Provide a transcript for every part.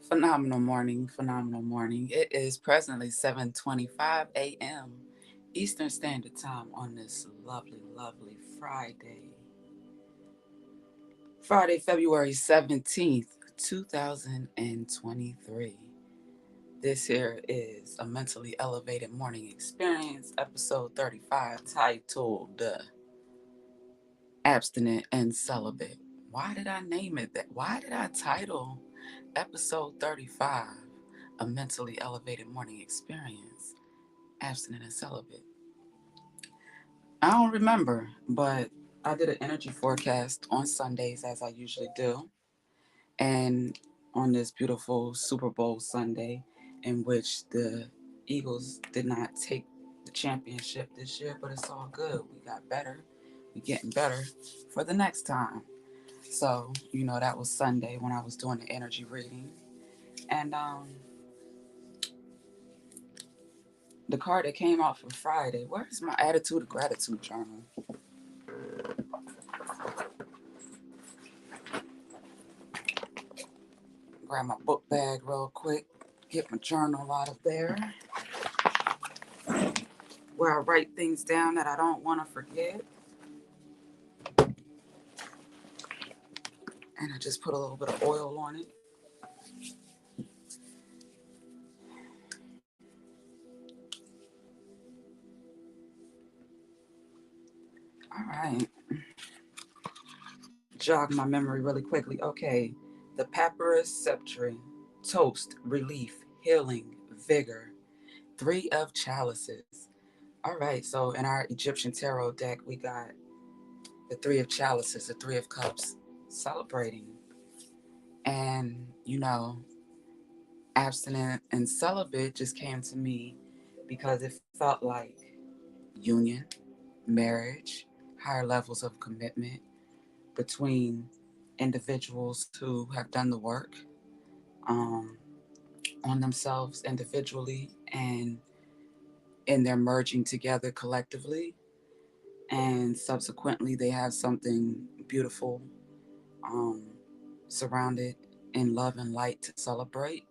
Phenomenal morning, phenomenal morning. It is presently 7:25 a.m. Eastern Standard Time on this lovely, lovely Friday. Friday, February 17th, 2023. This here is a mentally elevated morning experience, episode 35, titled Abstinent and Celibate. Why did I name it that? Why did I title episode 35 a mentally elevated morning experience, abstinent and celibate? I don't remember, but I did an energy forecast on Sundays as I usually do. And on this beautiful Super Bowl Sunday, in which the Eagles did not take the championship this year, but it's all good. We got better. We getting better for the next time. So, that was Sunday when I was doing the energy reading. And the card that came out for Friday, where's my attitude of gratitude journal? Grab my book bag real quick, get my journal out of there, where I write things down that I don't want to forget. And I just put a little bit of oil on it. All right. Jog my memory really quickly. Okay. The papyrus sceptre, toast, relief, healing, vigor, three of chalices. All right. So in our Egyptian tarot deck, we got the three of chalices, the three of cups, celebrating. And, abstinent and celibate just came to me because it felt like union, marriage, higher levels of commitment between individuals who have done the work um, on themselves individually and in their merging together collectively. And subsequently, they have something beautiful um, surrounded in love and light to celebrate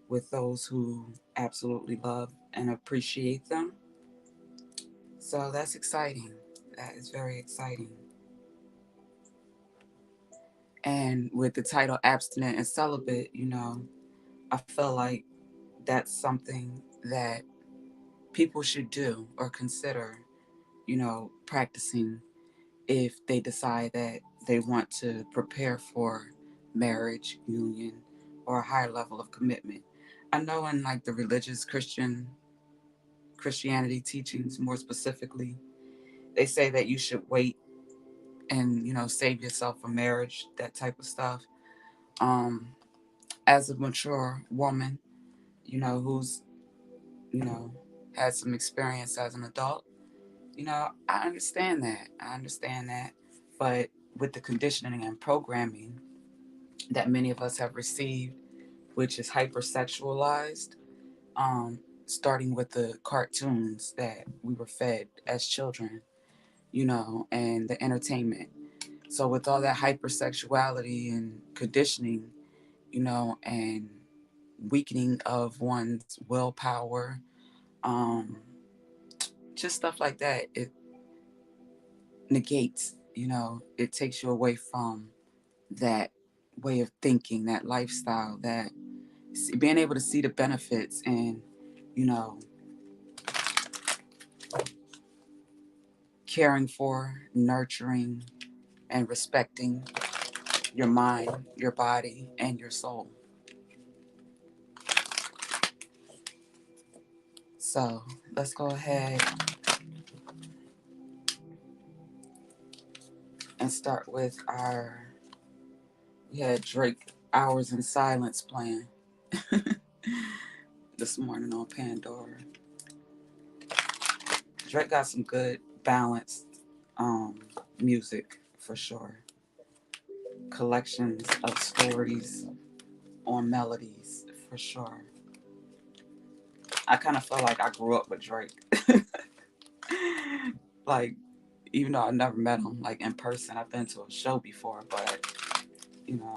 with those who absolutely love and appreciate them. So that's exciting. That is very exciting. And with the title Abstinent and Celibate, I feel like that's something that people should do or consider, practicing if they decide that they want to prepare for marriage, union, or a higher level of commitment. I know in like the religious Christianity teachings more specifically, they say that you should wait and save yourself for marriage, that type of stuff. Um, as a mature woman, who's you know had some experience as an adult, I understand that. I understand that, but with the conditioning and programming that many of us have received, which is hypersexualized, starting with the cartoons that we were fed as children, and the entertainment. So with all that hypersexuality and conditioning, and weakening of one's willpower, um, just stuff like that, it negates, it takes you away from that way of thinking, that lifestyle, that being able to see the benefits and, you know, caring for, nurturing, and respecting your mind, your body, and your soul. So let's go ahead and start with we had Drake Hours in Silence playing this morning on Pandora. Drake got some good, balanced music for sure. Collections of stories on melodies for sure. I kind of feel like I grew up with Drake. Like, even though I never met him like in person, I've been to a show before, but you know,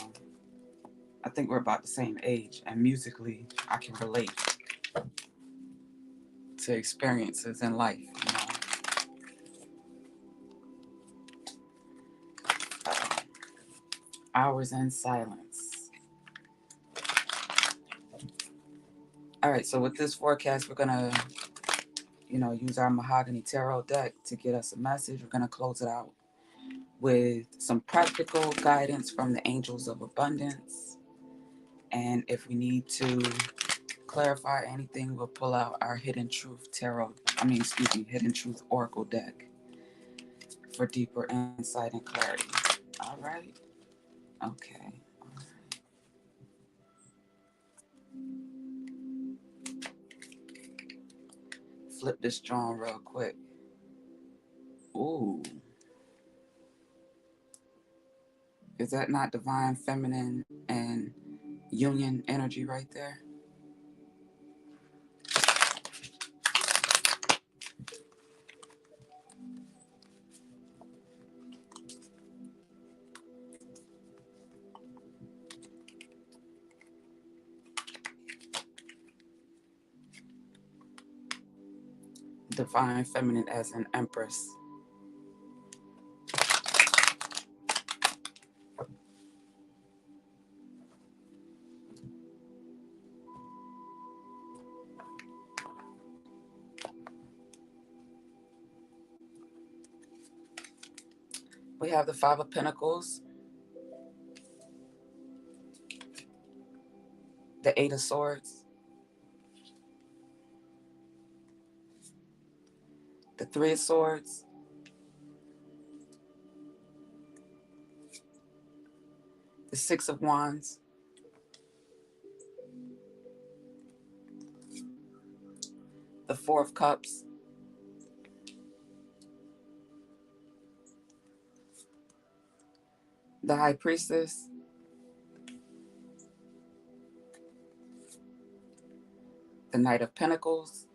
I think we're about the same age, and musically, I can relate to experiences in life. Hours in silence. All right, so with this forecast, we're gonna, use our mahogany tarot deck to get us a message. We're gonna close it out with some practical guidance from the angels of abundance. And if we need to clarify anything, we'll pull out our hidden truth hidden truth oracle deck for deeper insight and clarity. All right. Okay. Flip this drawing real quick. Ooh. Is that not divine feminine and union energy right there? Divine feminine as an empress. We have the Five of Pentacles, the Eight of Swords, the Three of Swords, the Six of Wands, the Four of Cups, the High Priestess, the Knight of Pentacles,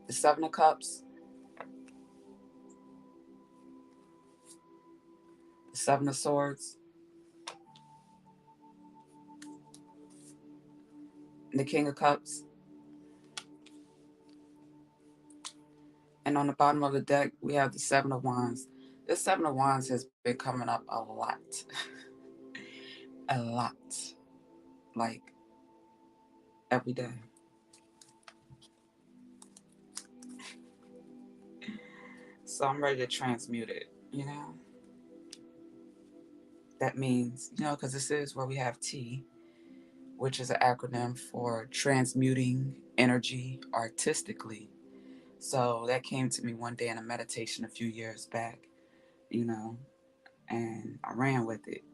the Seven of Cups, the Seven of Swords, the King of Cups. And on the bottom of the deck, we have the Seven of Wands. This Seven of Wands has been coming up a lot. A lot. Like every day. So I'm ready to transmute it. That means, because this is where we have T, which is an acronym for transmuting energy artistically. So that came to me one day in a meditation a few years back, and I ran with it.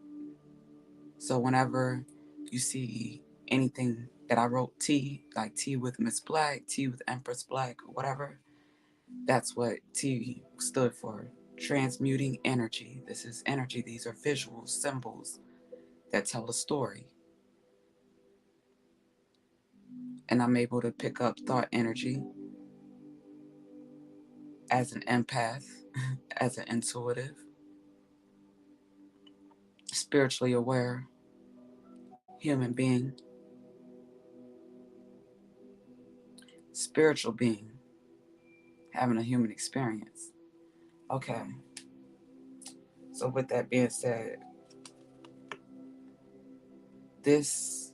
So whenever you see anything that I wrote T, like T with Miss Black, T with Empress Black, or whatever, that's what T stood for. Transmuting energy. This is energy. These are visual symbols that tell a story. And I'm able to pick up thought energy as an empath, as an intuitive, spiritually aware human being, spiritual being, having a human experience. Okay. So with that being said, this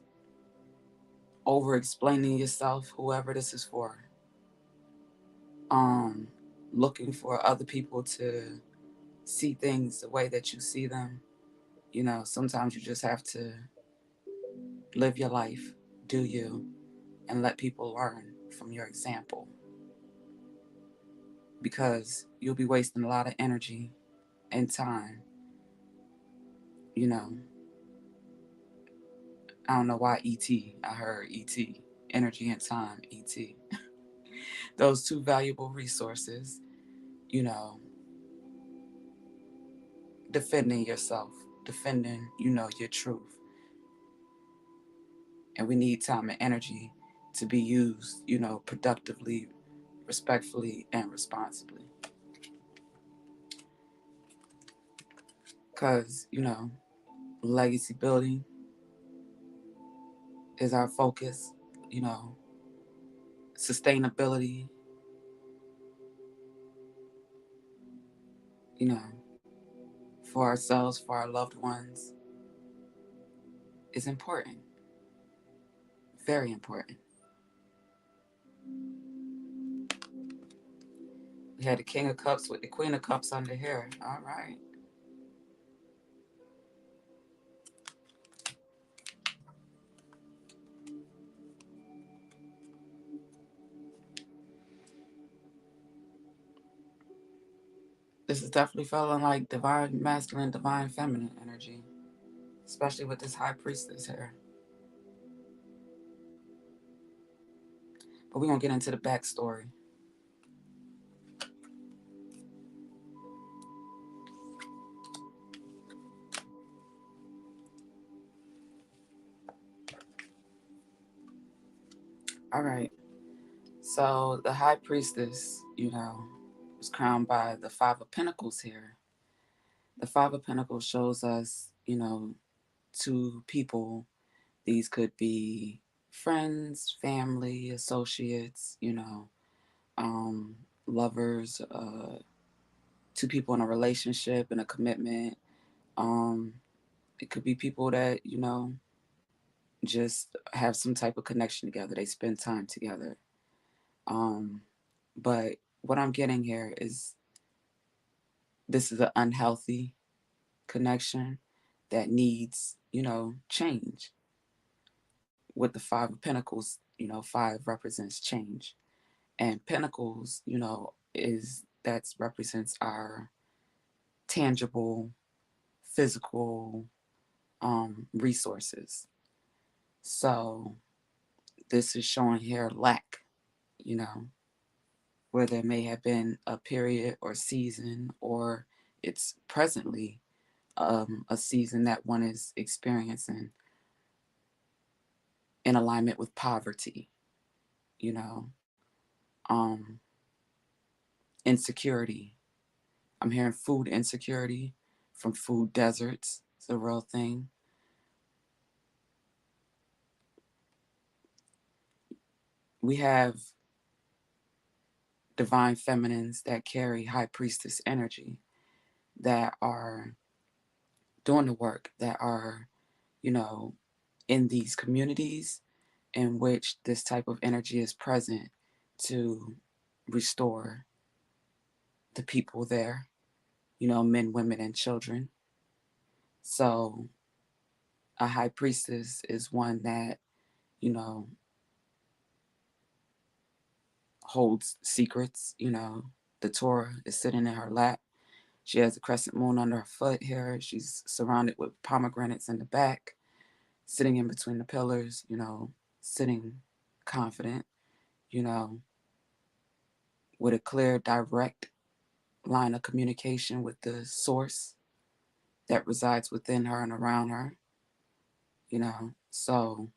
over explaining yourself, whoever this is for, um, looking for other people to see things the way that you see them, sometimes you just have to live your life, do you, and let people learn from your example. Because you'll be wasting a lot of energy and time. You know, I don't know why ET. I heard ET. Energy and time, ET. Those two valuable resources, you know, defending yourself, defending, your truth. And we need time and energy to be used, productively, respectfully, and responsibly. because, legacy building is our focus, you know, sustainability, you know, for ourselves, for our loved ones is important, very important. We had the King of Cups with the Queen of Cups under here. All right. This is definitely feeling like divine masculine, divine feminine energy, especially with this high priestess here. But we're going to get into the backstory. All right. So the high priestess, was crowned by the Five of Pentacles here. The Five of Pentacles shows us, two people. These could be friends, family, associates, um, lovers, two people in a relationship and a commitment. Um, it could be people that, just have some type of connection together. They spend time together. Um, but what I'm getting here is this is an unhealthy connection that needs, change. With the Five of Pentacles, five represents change. And Pentacles, is that represents our tangible, physical resources. So this is showing here lack, you know, where there may have been a period or season, or it's presently a season that one is experiencing in alignment with poverty, you know, um, insecurity. I'm hearing food insecurity from food deserts. It's a real thing. We have divine feminines that carry high priestess energy that are doing the work, that are, you know, in these communities in which this type of energy is present to restore the people there, men, women, and children. So a high priestess is one that, you know, holds secrets. The Torah is sitting in her lap. She has a crescent moon under her foot here. She's surrounded with pomegranates in the back, sitting in between the pillars, sitting confident, you know, with a clear, direct line of communication with the source that resides within her and around her, So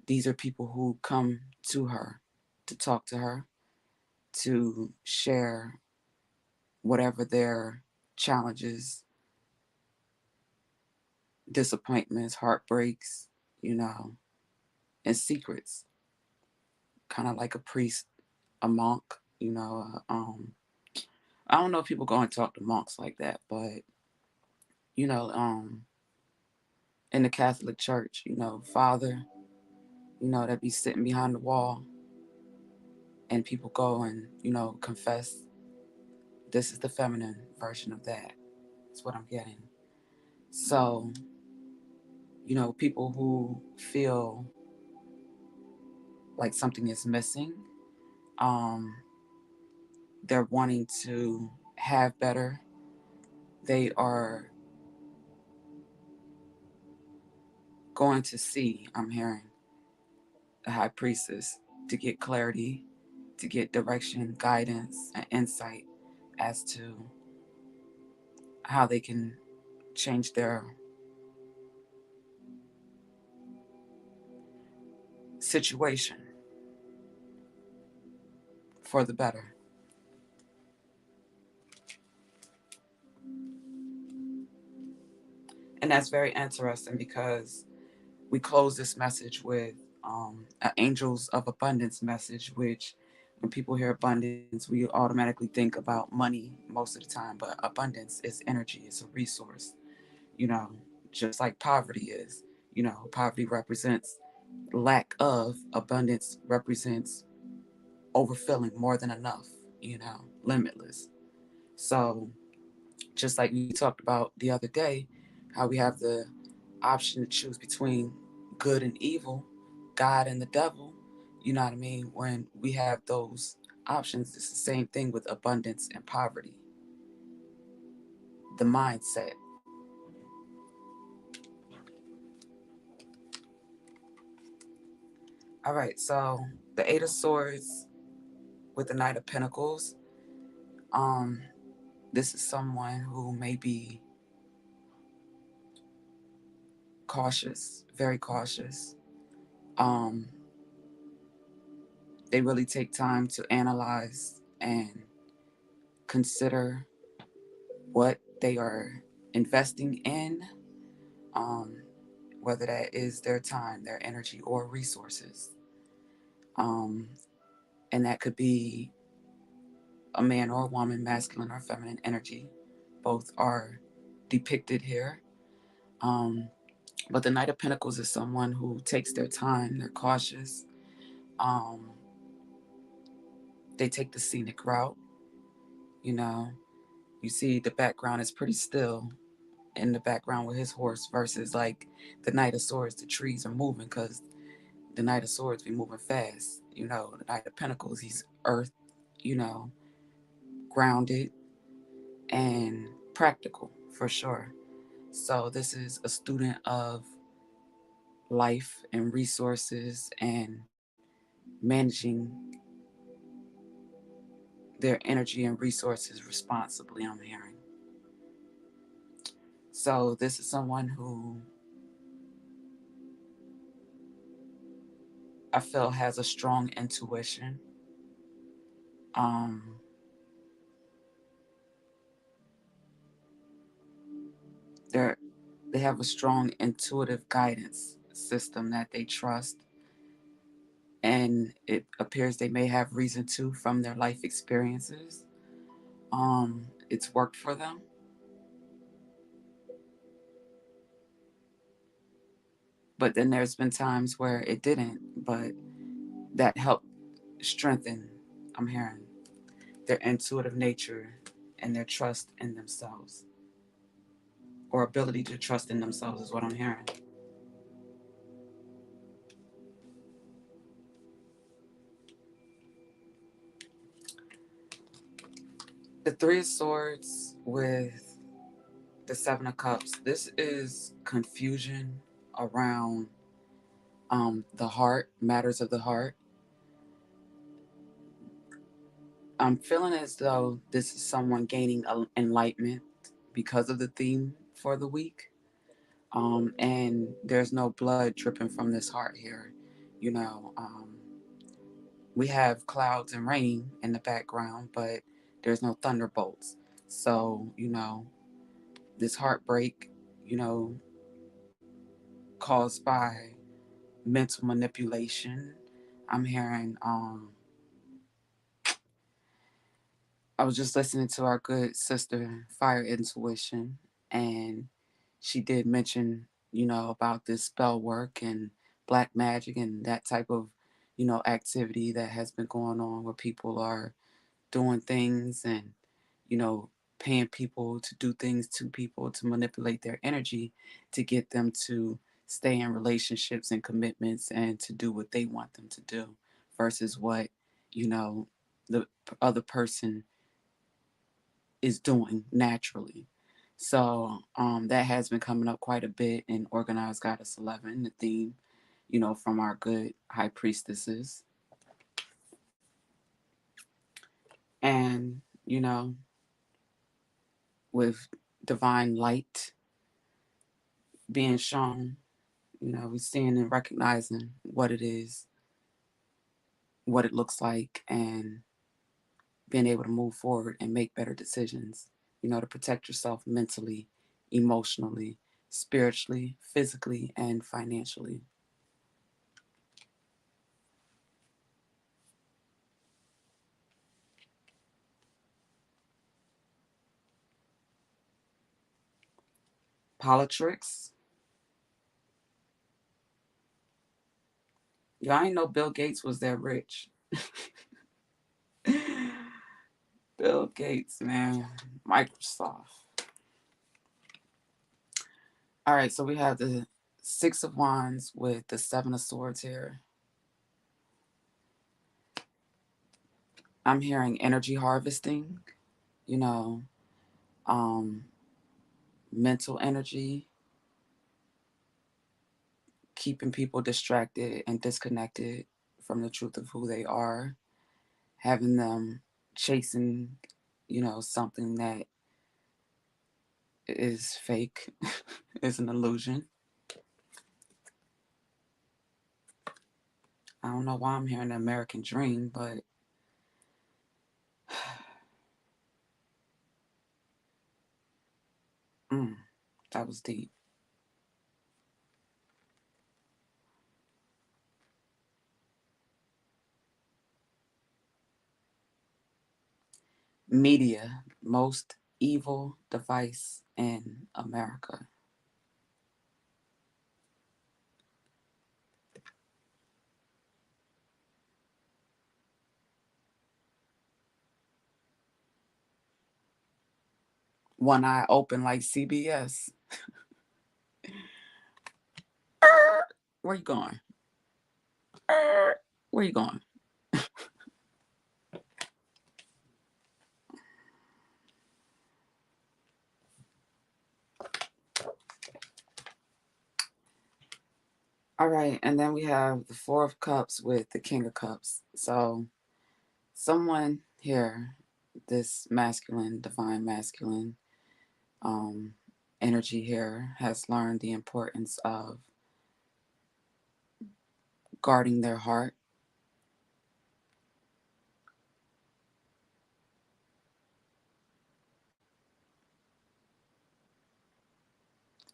these are people who come to her to talk to her, to share whatever their challenges, disappointments, heartbreaks, and secrets. Kind of like a priest, a monk, I don't know if people go and talk to monks like that, but you know, um, in the Catholic Church, Father, that be sitting behind the wall, and people go and confess. This is the feminine version of that. That's what I'm getting. So, people who feel like something is missing, um, they're wanting to have better. They are going to see, I'm hearing, the high priestess to get clarity, to get direction, guidance, and insight as to how they can change their situation for the better. And that's very interesting because we close this message with an angels of abundance message, which when people hear abundance, we automatically think about money most of the time. But abundance is energy, it's a resource, you know, just like poverty is. You know, poverty represents lack of, abundance represents overfilling, more than enough, limitless. So, just like we talked about the other day, how we have the option to choose between good and evil, God and the devil, you know what I mean? When we have those options, it's the same thing with abundance and poverty. The mindset. All right, so the Eight of Swords with the Knight of Pentacles. Um, this is someone who may be cautious, very cautious. Um, they really take time to analyze and consider what they are investing in, um, whether that is their time, their energy, or resources. Um, and that could be a man or a woman, masculine or feminine energy. Both are depicted here. Um, but the Knight of Pentacles is someone who takes their time, they're cautious, um, they take the scenic route. You know, you see the background is pretty still in the background with his horse versus like the Knight of Swords, the trees are moving because the Knight of Swords be moving fast. The Knight of Pentacles, he's earth, you know, grounded and practical for sure. So this is a student of life and resources and managing their energy and resources responsibly, I'm hearing. So this is someone who I feel has a strong intuition. Um, they're they have a strong intuitive guidance system that they trust, and it appears they may have reason to from their life experiences. It's worked for them, but then there's been times where it didn't, but that helped strengthen, I'm hearing, their intuitive nature and their trust in themselves, or ability to trust in themselves is what I'm hearing. The Three of Swords with the Seven of Cups. This is confusion around the heart, matters of the heart. I'm feeling as though this is someone gaining enlightenment because of the theme for the week. And there's no blood dripping from this heart here. You know, we have clouds and rain in the background, but there's no thunderbolts. So, this heartbreak, you know, caused by mental manipulation. I'm hearing, I was just listening to our good sister, Fire Intuition, and she did mention, about this spell work and black magic and that type of, activity that has been going on where people are doing things and, you know, paying people to do things to people to manipulate their energy to get them to stay in relationships and commitments and to do what they want them to do versus what, you know, the other person is doing naturally. So that has been coming up quite a bit in Organized Goddess 11, the theme, from our good high priestesses. And, with divine light being shown, we're seeing and recognizing what it is, what it looks like, and being able to move forward and make better decisions, to protect yourself mentally, emotionally, spiritually, physically, and financially. Politricks. Y'all ain't know Bill Gates was that rich. Bill Gates, man. Microsoft. All right, so we have the Six of Wands with the Seven of Swords here. I'm hearing energy harvesting, you know, um, mental energy, keeping people distracted and disconnected from the truth of who they are, having them chasing, something that is fake, is an illusion. I don't know why I'm hearing the American dream, but that was deep. Media, most evil device in America. One eye open like CBS. Where you going? Where you going? All right, and then we have the Four of Cups with the King of Cups. So someone here, this masculine, divine masculine energy here, has learned the importance of guarding their heart,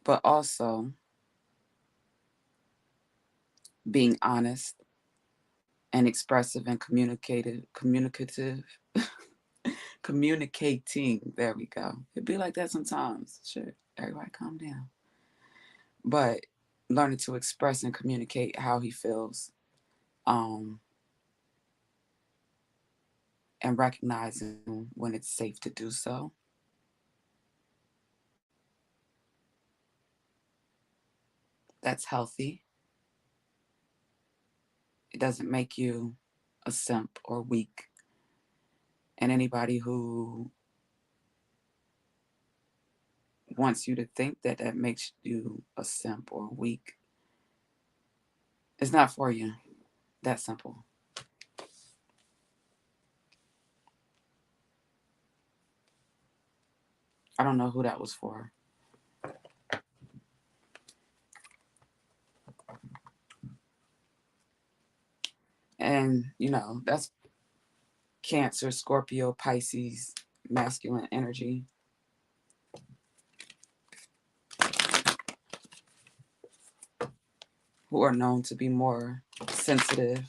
but also being honest and expressive and communicative, communicating. There we go. It'd be like that sometimes. Shit, everybody calm down. But learning to express and communicate how he feels, um, and recognizing when it's safe to do so. That's healthy. It doesn't make you a simp or weak. And anybody who wants you to think that that makes you a simp or weak, it's not for you. That simple. I don't know who that was for. And, that's Cancer, Scorpio, Pisces, masculine energy. Who are known to be more sensitive,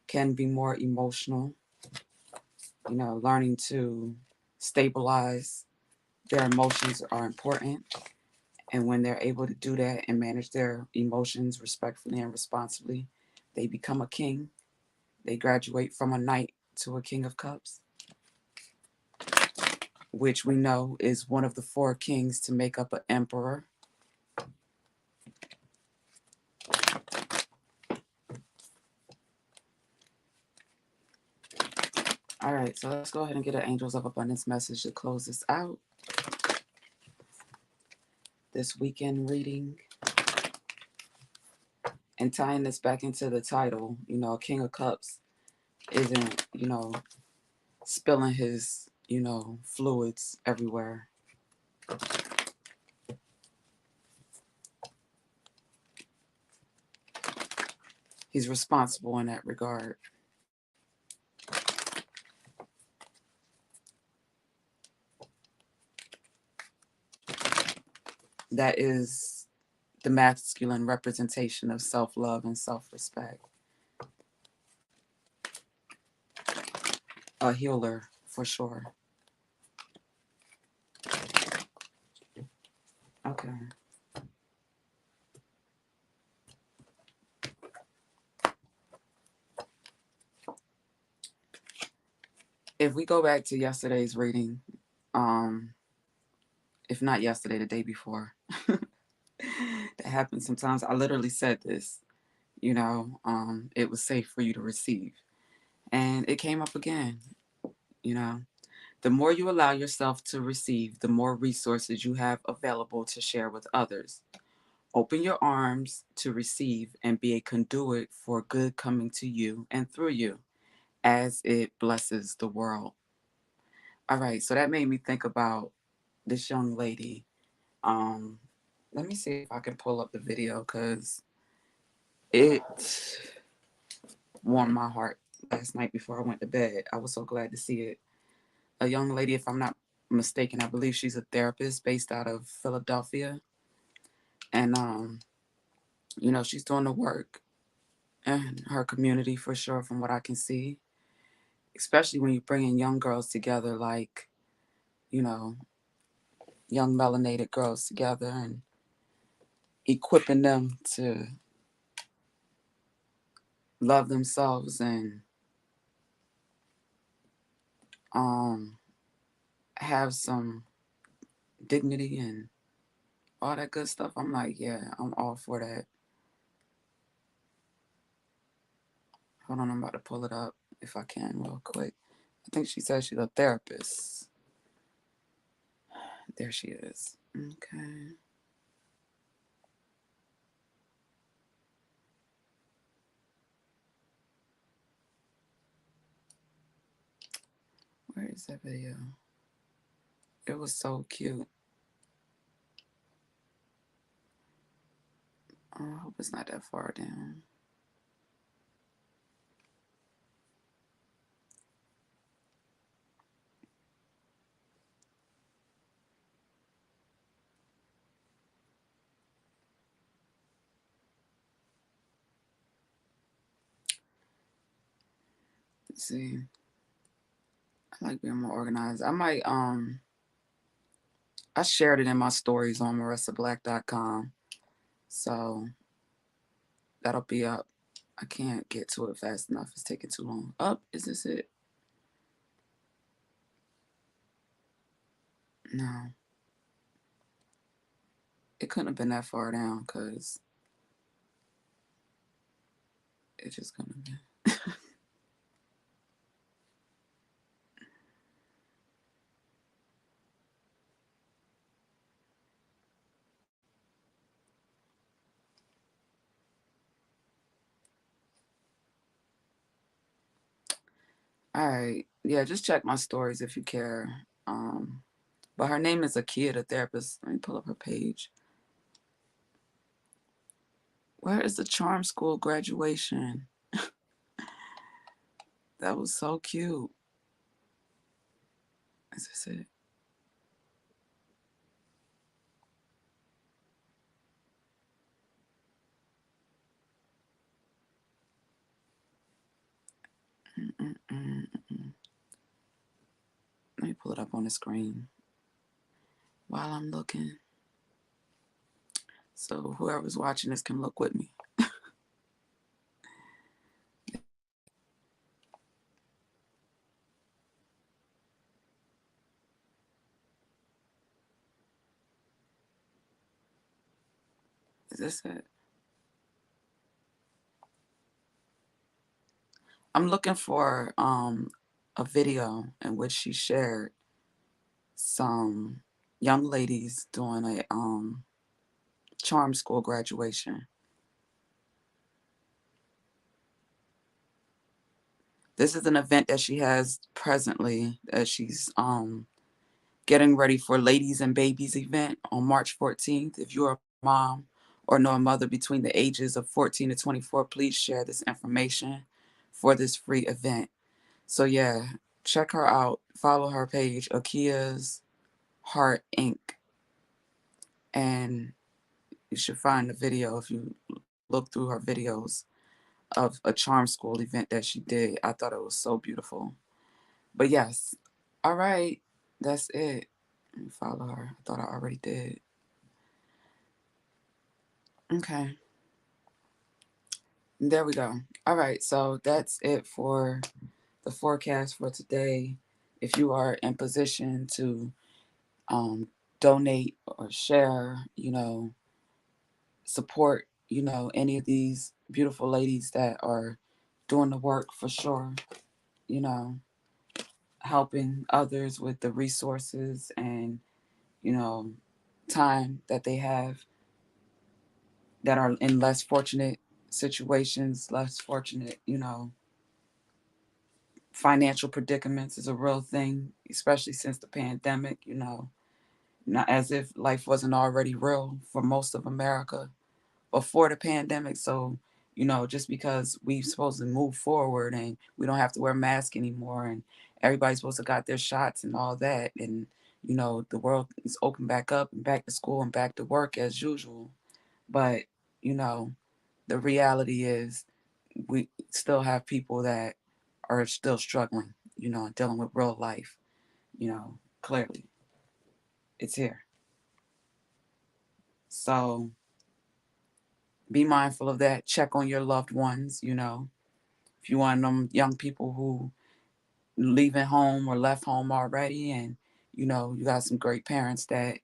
can be more emotional, learning to stabilize their emotions are important. And when they're able to do that and manage their emotions respectfully and responsibly, they become a king. They graduate from a knight to a king of cups, which we know is one of the four kings to make up an emperor. All right, so let's go ahead and get an Angels of Abundance message to close this out. This weekend reading. And tying this back into the title, King of Cups isn't, spilling his, fluids everywhere. He's responsible in that regard. That is the masculine representation of self-love and self-respect. A healer for sure. Okay. If we go back to yesterday's reading, um, if not yesterday, the day before, that happens sometimes. I literally said this, it was safe for you to receive. And it came up again, you know. The more you allow yourself to receive, the more resources you have available to share with others. Open your arms to receive and be a conduit for good coming to you and through you as it blesses the world. All right, so that made me think about this young lady. Um, Let me see if I can pull up the video because it warmed my heart last night before I went to bed. I was so glad to see it. A young lady, if I'm not mistaken, I believe she's a therapist based out of Philadelphia. And, she's doing the work in her community for sure, from what I can see, especially when you bring in young girls together, like, you know, young melanated girls together and equipping them to love themselves and um, have some dignity and all that good stuff. I'm like, yeah, I'm all for that. Hold on, I'm about to pull it up if I can real quick. I think she says she's a therapist. There she is. Okay. Where is that video? It was so cute. Oh, I hope it's not that far down. Let's see. I like being more organized. I shared it in my stories on marissablack.com. So that'll be up. I can't get to it fast enough. It's taking too long. Up, is this it? No. It couldn't have been that far down because it just couldn't have been. All right. Yeah, just check my stories if you care. But her name is Akia, the therapist. Let me pull up her page. Where is the charm school graduation? That was so cute. Is this it? Mm-mm-mm-mm. Let me pull it up on the screen while I'm looking. So whoever's watching this can look with me. Is this it? I'm looking for a video in which she shared some young ladies doing a charm school graduation. This is an event that she has presently that she's getting ready for Ladies and Babies event on March 14th. If you're a mom or know a mother between the ages of 14 to 24, please share this information for this free event. So yeah, check her out. Follow her page, Akia's Heart Inc. And you should find the video if you look through her videos of a charm school event that she did. I thought it was so beautiful. But yes, all right, that's it. Let me follow her. I thought I already did. Okay, there we go. All right, so that's it for the forecast for today. If you are in position to um, donate or share, support, any of these beautiful ladies that are doing the work for sure, you know, helping others with the resources and, you know, time that they have that are in less fortunate situations, less fortunate, financial predicaments is a real thing, especially since the pandemic, not as if life wasn't already real for most of America before the pandemic. So, just because we supposed to move forward and we don't have to wear masks anymore and everybody's supposed to got their shots and all that, and the world is open back up and back to school and back to work as usual. But, you know, the reality is we still have people that are still struggling, and dealing with real life, clearly it's here. So be mindful of that. Check on your loved ones, if you want them young people who leaving home or left home already, and you got some great parents that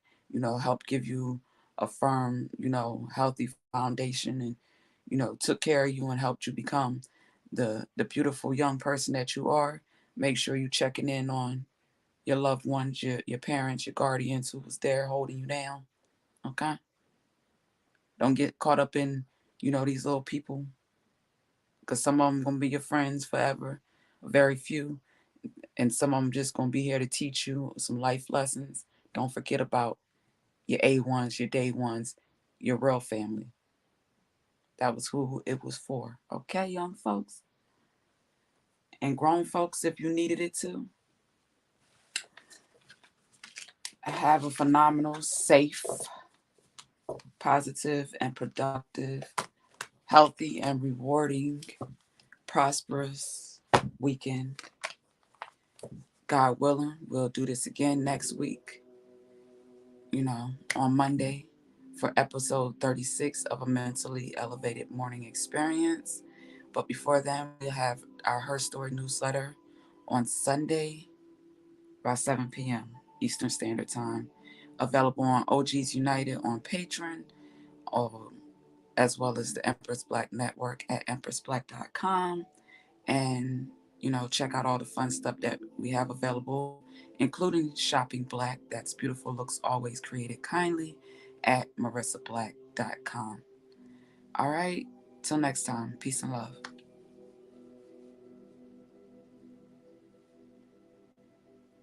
help give you a firm, healthy foundation, and took care of you and helped you become the beautiful young person that you are. Make sure you checking in on your loved ones, your parents, your guardians who was there holding you down. Okay, don't get caught up in these little people, because some of them gonna be your friends forever, very few, and some of them just gonna be here to teach you some life lessons. Don't forget about your A1s, your day ones, your real family. That was who it was for. Okay, young folks and grown folks, if you needed it to. Have a phenomenal, safe, positive, and productive, healthy and rewarding, prosperous weekend. God willing, we'll do this again next week, on Monday for episode 36 of a mentally elevated morning experience. But before then, we'll have our Her Story newsletter on Sunday by 7 p.m. Eastern Standard Time. Available on OGs United on Patreon, or, as well as the Empress Black Network at empressblack.com. And, check out all the fun stuff that we have available, including Shopping Black. That's beautiful looks always created kindly at marissablack.com. All right, till next time, peace and love.